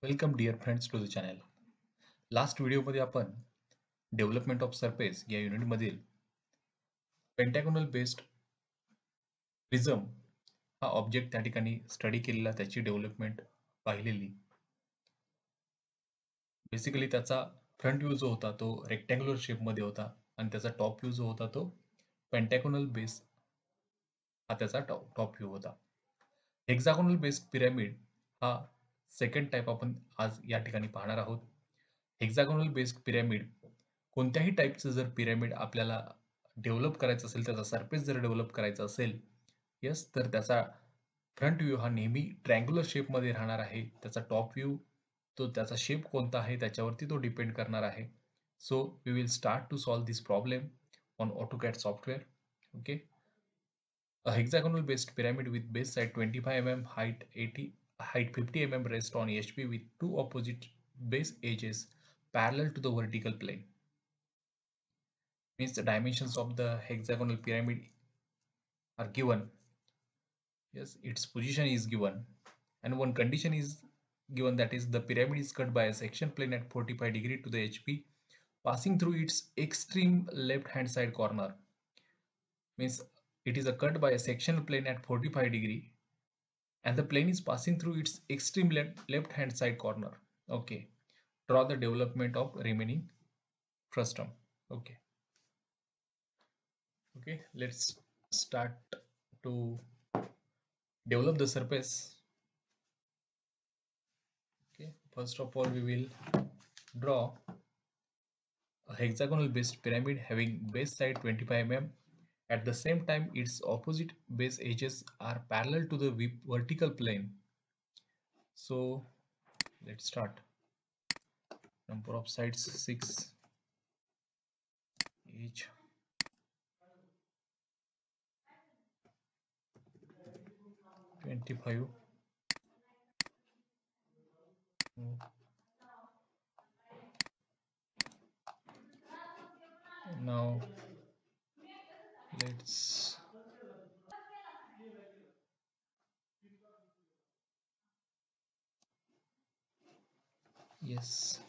Welcome dear friends to the channel. Last व्हिडिओमध्ये आपण development of surface या युनिटमधील पेंटॅगोनल बेस्ड प्रिझम हा ऑब्जेक्ट त्या ठिकाणी स्टडी केलेला, त्याची डेव्हलपमेंट पाहिलेली. बेसिकली त्याचा फ्रंट व्ह्यू जो होता तो रेक्टँग्युलर शेपमध्ये होता आणि त्याचा टॉप व्ह्यू जो होता तो पेंटॅगोनल बेस हा त्याचा टॉप व्ह्यू होता. हेक्सागोनल बेस्ड पिरॅमिड हा सेकंड टाइप आपण आज या ठिकाणी पाहणार आहोत. हेक्सागोनल बेस्ड पिरॅमिड कोणत्याही टाईपचं जर पिरॅमिड आपल्याला डेव्हलप करायचं असेल, त्याचा सरफेस जर डेव्हलप करायचा असेल, येस, तर त्याचा फ्रंट व्ह्यू हा नेहमी ट्रायंग्युलर शेपमध्ये राहणार आहे. त्याचा टॉप व्ह्यू तो त्याचा शेप कोणता आहे त्याच्यावरती तो डिपेंड करणार आहे. So we will start to solve this problem on AutoCAD software. Okay. A hexagonal based pyramid with base side 25 mm, height 50 mm rest on HP with two opposite base edges parallel to the vertical plane. Means the dimensions of the hexagonal pyramid are given. Yes, its position is given, and one condition is given, that is the pyramid is cut by a section plane at 45 degree to the HP passing through its extreme left hand side corner. Means it is a cut by a sectional plane at 45 degree and the plane is passing through its extreme left hand side corner. Okay, draw the development of remaining frustum. Okay. Okay, let's start to develop the surface. Okay, first of all we will draw a hexagonal based pyramid having base side 25 mm. At the same time, its opposite base edges are parallel to the vertical plane. So let's start. Number of sides 6 each. $25. Now let's yes.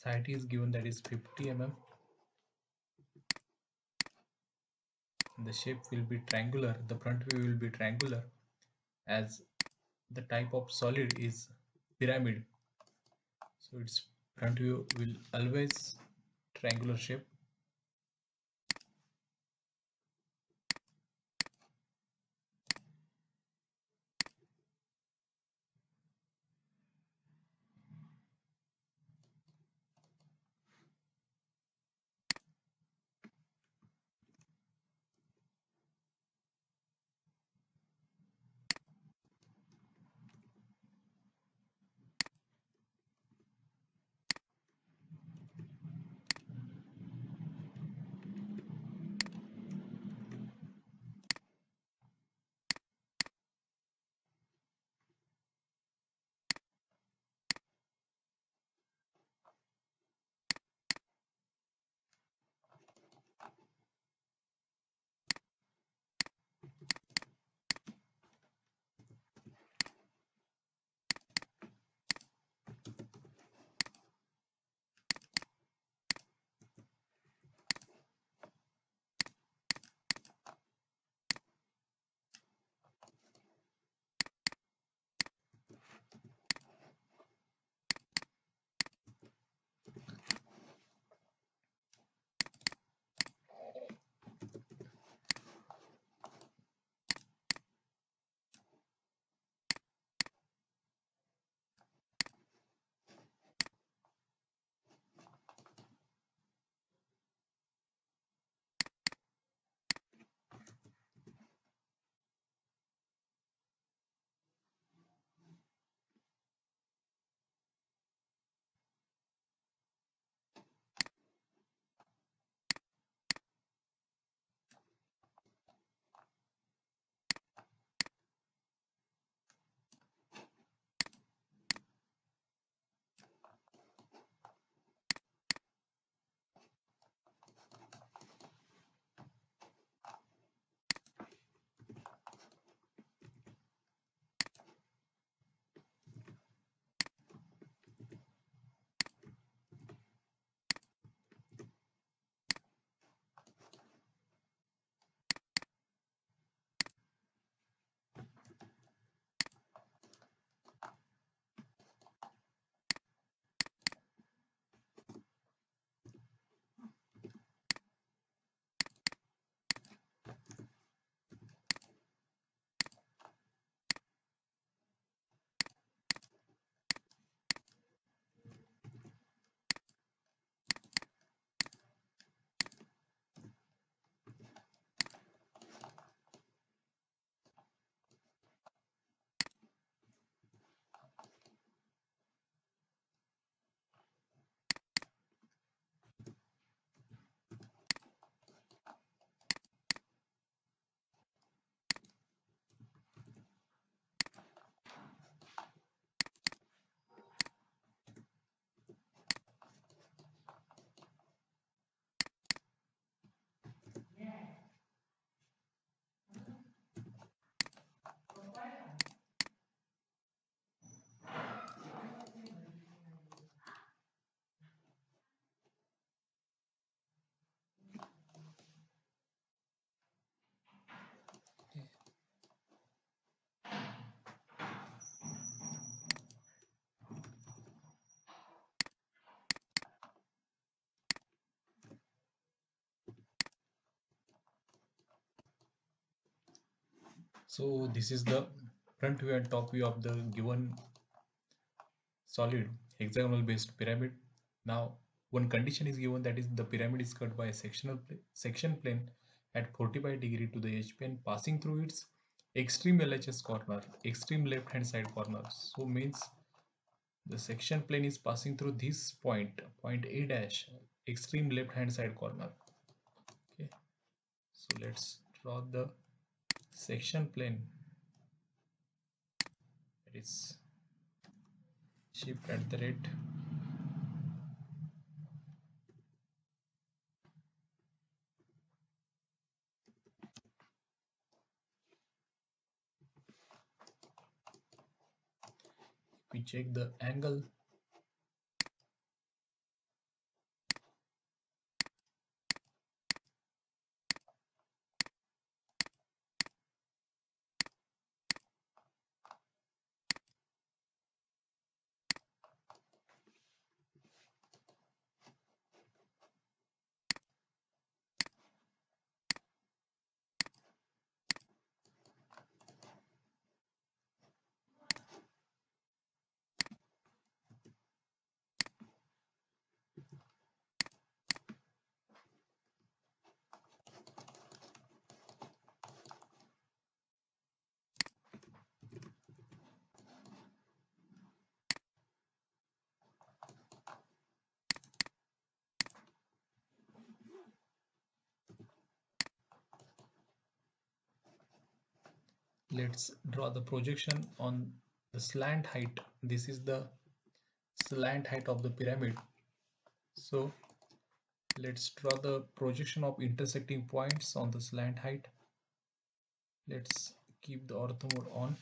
height is given, that is 50 mm. The shape will be triangular, the front view will be triangular, as the type of solid is pyramid, so its front view will always triangular shape. So this is the front view and top view of the given solid hexagonal based pyramid. Now one condition is given, that is the pyramid is cut by a section plane at 45 degree to the HP and passing through its extreme LHS corner, extreme left hand side corner. So means the section plane is passing through this point A dash, extreme left hand side corner. Okay, so let's draw the section plane, that is shift at the rate we check the angle let's draw the projection on the slant height. This is the slant height of the pyramid. So let's draw the projection of intersecting points on the slant height. Let's keep the ortho mode on.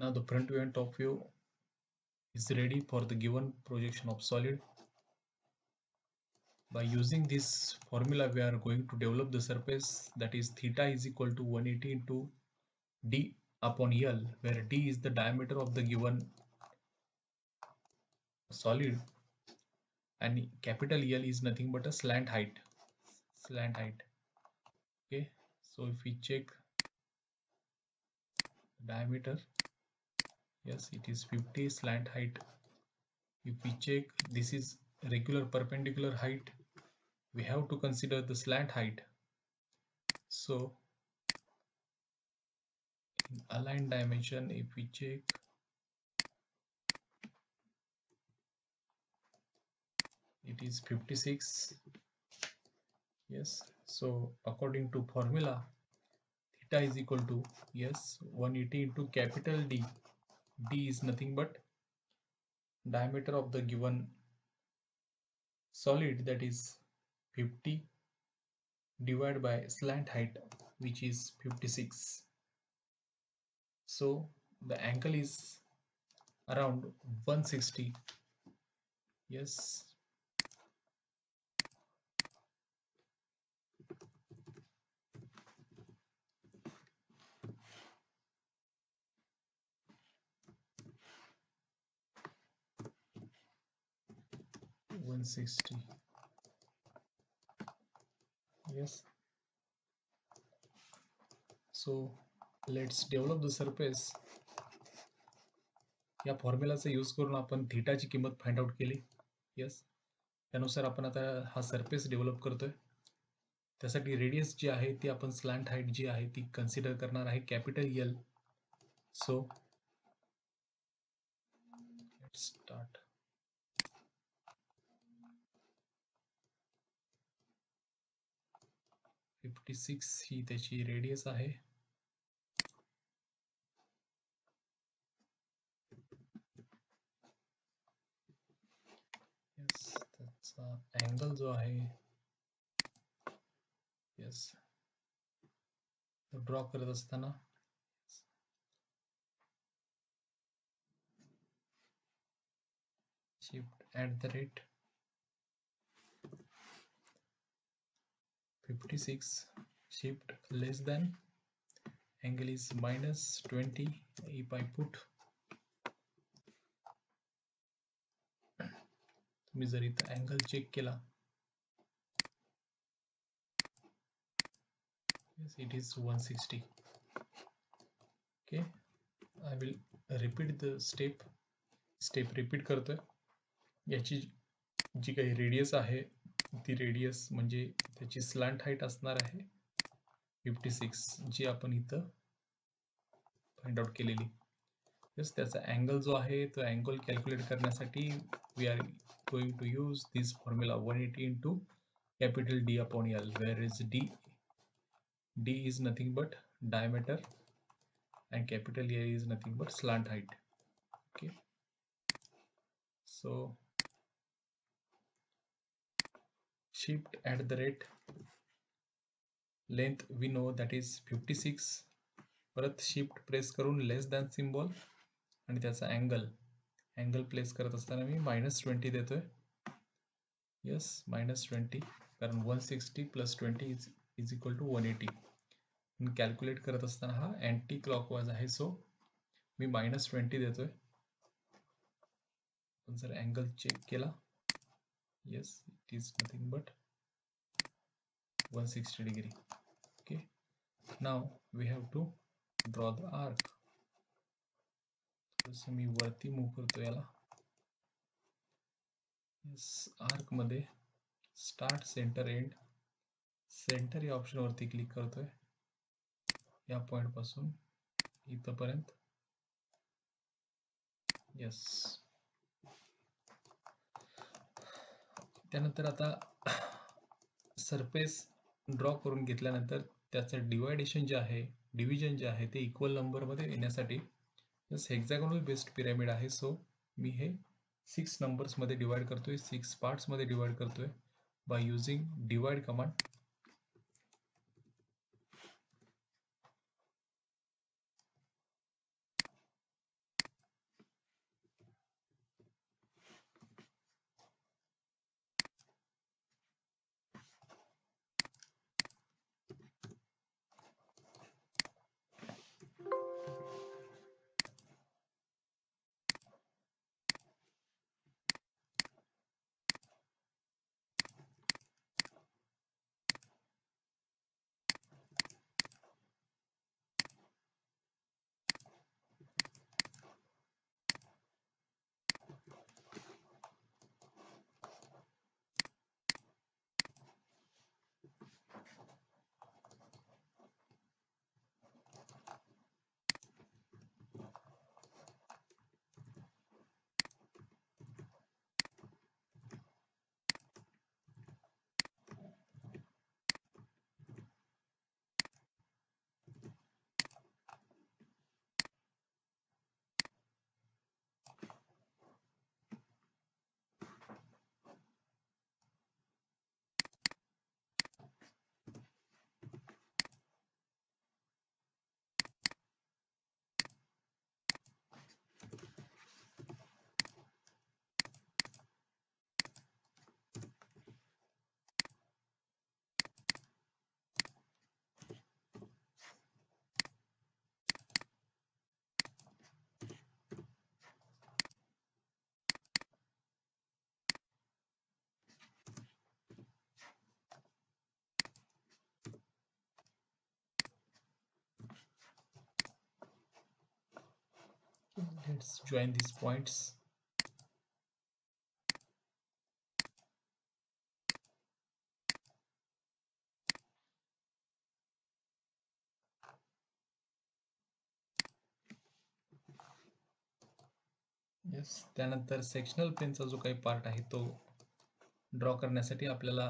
Now the front view and top view is ready for the given projection of solid. By using this formula, we are going to develop the surface, that is theta is equal to 180 into d upon L, where d is the diameter of the given solid and capital L is nothing but a slant height. Okay, so if we check diameter, yes, it is 50. Slant height, if we check, this is regular perpendicular height, we have to consider the slant height. So in aligned dimension, if we check, it is 56. Yes, so according to formula, theta is equal to, yes, 180 into capital D. D is nothing but diameter of the given solid, that is 50, divided by slant height, which is 56. So the angle is around 160. Yes, one 60. Yes, so let's develop the surface. या फॉर्म्युलाचा use करून आपण थीटाची किंमत find out केली. Yes, त्यानुसार आपण आता हा surface develop करतोय. त्यासाठी रेडियस जी आहे ती आपण स्लॅन्ट हाईट जी आहे ती कन्सिडर करणार आहे capital L. So let's start. Fifty six ही त्याची रेडियस आहे. यस, त्याचा अँगल जो आहे, यस, ड्रॉ करत असताना shift @ 56, shift less than, angle is -20. If I put, तुम्ही जर इथं अँगल चेक केला, yes, it is 160. Okay, I will repeat the step repeat करतोय. याची जी काही रेडियस आहे ती रेडियस म्हणजे त्याची स्लॅन्ट हाईट असणार आहे 56, जी आपण इथं फाइंड आउट केलेली. यस, त्याचा अँगल जो आहे तो अँगल कॅल्क्युलेट करण्यासाठी we are going to use this formula 180 into capital D upon L, where is D is nothing but diameter and capital A is nothing but slant height. Okay, so shift at the rate length we know that is 56, परत shift press करून less than symbol आणि त्याचा angle place करत असताना मी -20 देतोय. Yes, -20, कारण 160 + 20 is equal to 180. Calculate करत असताना हा अँटी क्लॉकवाईज आहे, सो मी -20 देतोय. पण जर अँगल चेक केला, yes, it is nothing but 160 degree. Okay, now we have to draw the arc. थोडंसं मी वरती मूव्ह करतो याला. yes, आर्क मध्ये स्टार्ट सेंटर एंड, सेंटर या ऑप्शन वरती क्लिक करतोय. या पॉइंट पासून इथपर्यंत. यस, त्यानंतर आता सरफेस ड्रॉ करून घेतल्यानंतर त्याचं डिवायडेशन जे आहे, डिव्हिजन जे आहे ते इक्वल नंबर मध्ये येण्यासाठी, जस हेक्सागोनल बेस्ड पिरामिड आहे, सो मी हे 6 नंबर्स मध्ये डिवाइड करतोय, 6 पार्ट्स मध्ये डिवाइड करतोय by using divide command. Let's join these points. Yes, त्यानंतर सेक्शनल प्लेनचा जो काही पार्ट आहे तो ड्रॉ करण्यासाठी आपल्याला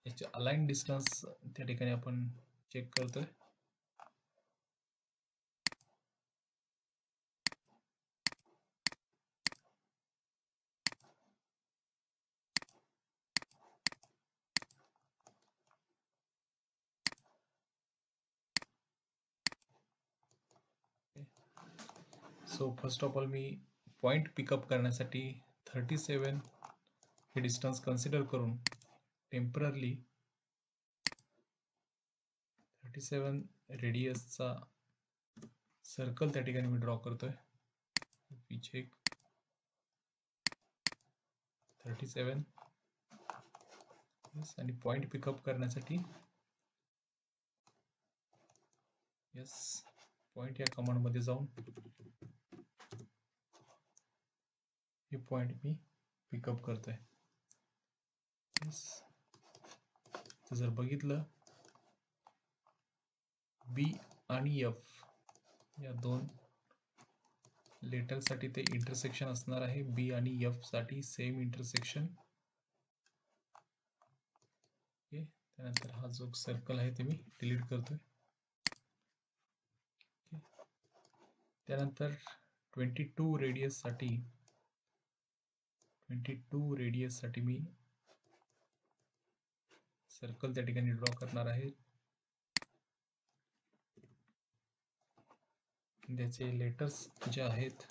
याचे अलाइन डिस्टन्स त्या ठिकाणी आपण चेक करतोय. So first of all me point pickup करण्यासाठी 37 हे डिस्टन्स कन्सिडर करून टेम्पररली 37 रेडियसचा सर्कल त्या ठिकाणी मी ड्रॉ करतोय. चेक 37 आणि पॉइंट पिकअप करण्यासाठी यस, पॉइंट या कमांड मध्ये जाऊन हे पॉइंट मी पिकअप करतोय. यस, जर बघितलं बी आणि एफ या दोन लेटर साठी ते इंटरसेक्शन असणार आहे, बी आणि एफ साठी सेम इंटरसेक्शन. ओके, त्यानंतर हा जो सर्कल आहे ते मी डिलीट करतोय. त्यानंतर 22 रेडियस साठी मी सर्कल त्या ठिकाणी ड्रॉ करणार आहे. त्याचे लेटर्स जे आहेत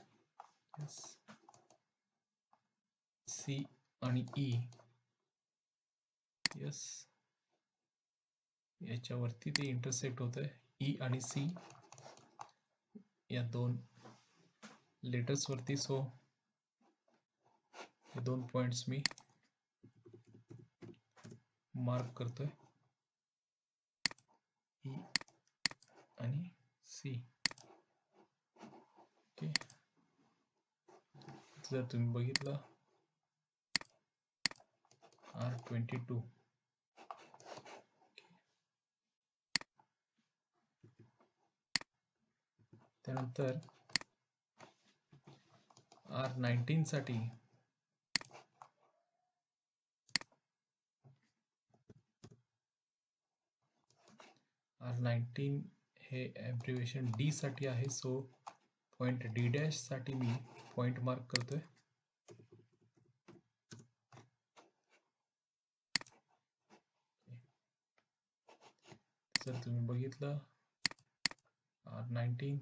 सी आणि ई, यस, याच्यावरती ते इंटरसेक्ट होत आहे. ई आणि सी या दोन लेटर्स वरती. सो हे दोन पॉइंट्स मी मार्क करतोय, ई आणि सी. ओके, जर तुम्ही बघितलं R22, त्यानंतर R19 साठी R19 हे ॲब्रिव्हिएशन डी साठी आहे. सो पॉइंट डी डॅश साठी मी पॉइंट मार्क करतोय. जर तुम्ही बघितलं R19,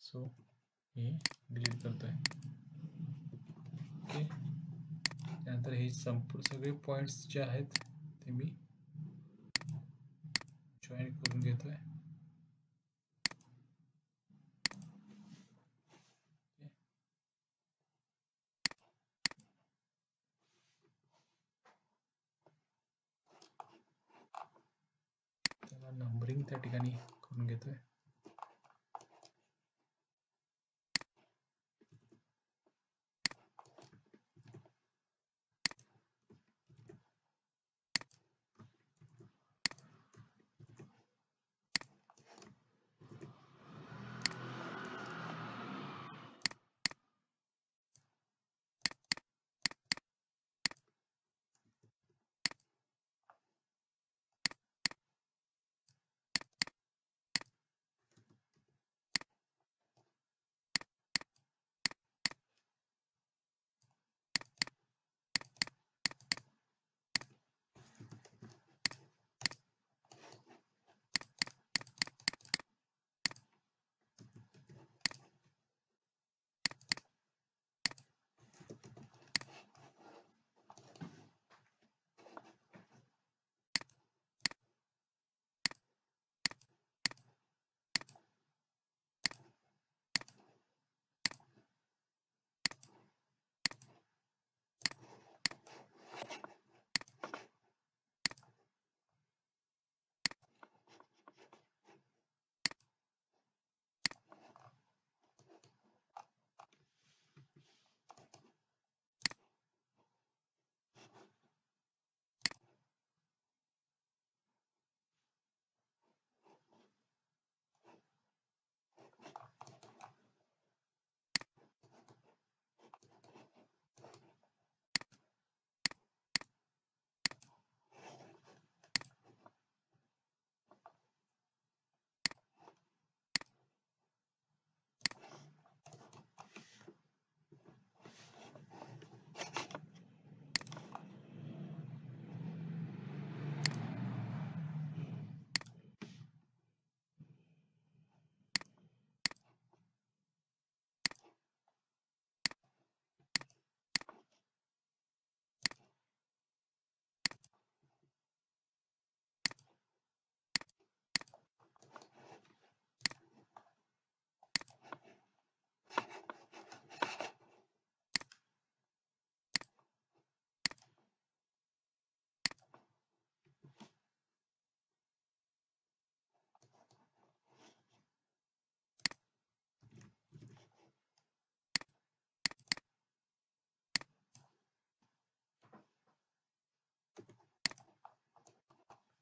सो हे डिलीट करतोय. ओके, त्यानंतर हे संपूर्ण सगळे पॉइंट्स जे आहेत ते मी जॉईन करून घेतोय. त्याला नंबरिंग त्या ठिकाणी करून घेतोय.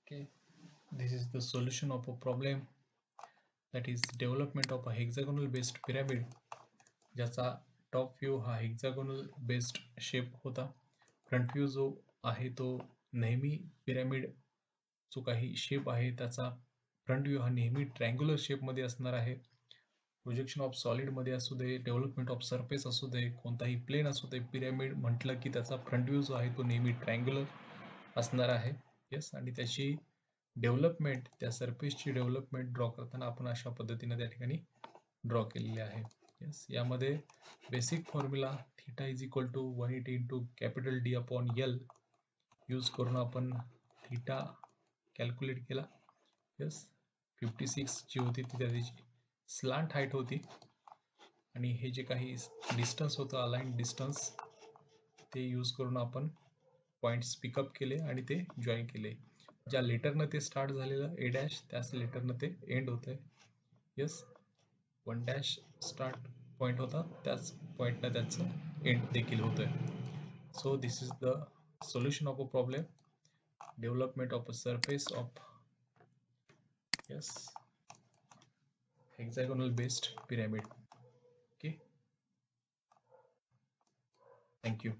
Okay, this is the solution of a problem, that is development of a hexagonal based pyramid ज्याचा टॉप व्ह्यू हा हेक्सागोनल बेस्ड शेप होता. फ्रंट व्ह्यू जो आहे तो नेहमी पिरॅमिड जो काही शेप आहे त्याचा फ्रंट व्ह्यू हा नेहमी ट्रँग्युलर शेपमध्ये असणार आहे. प्रोजेक्शन ऑफ सॉलिड मध्ये असू दे, डेव्हलपमेंट ऑफ सरफेस असू दे, कोणताही प्लेन असू दे, पिरॅमिड म्हटलं की त्याचा फ्रंट व्ह्यू जो आहे तो नेहमी ट्रँग्युलर असणार आहे. येस, आणि त्याची डेव्हलपमेंट, त्या सरफेसची डेव्हलपमेंट ड्रॉ करताना आपण अशा पद्धतीने त्या ठिकाणी ड्रॉ केलेले आहे. येस, यामध्ये basic formula theta is equal to 180 into capital D upon L use करून आपण थीटा कॅल्क्युलेट केला. येस, 56 जी होती ती त्याची स्लांट हाईट होती आणि हे जे काही डिस्टन्स होतं अलाइन डिस्टन्स ते यूज करून आपण पॉइंट्स पिकअप केले आणि ते जॉईन केले. ज्या लेटरनं ते स्टार्ट झालेलं ए डॅश त्याच लेटरनं ते एंड होतंय. येस, 1 डॅश स्टार्ट पॉइंट होता त्याच पॉइंटनं त्याचं एंड देखील होतोय. So this is the solution of a problem, development of a surface of hexagonal based pyramid. Okay, thank you.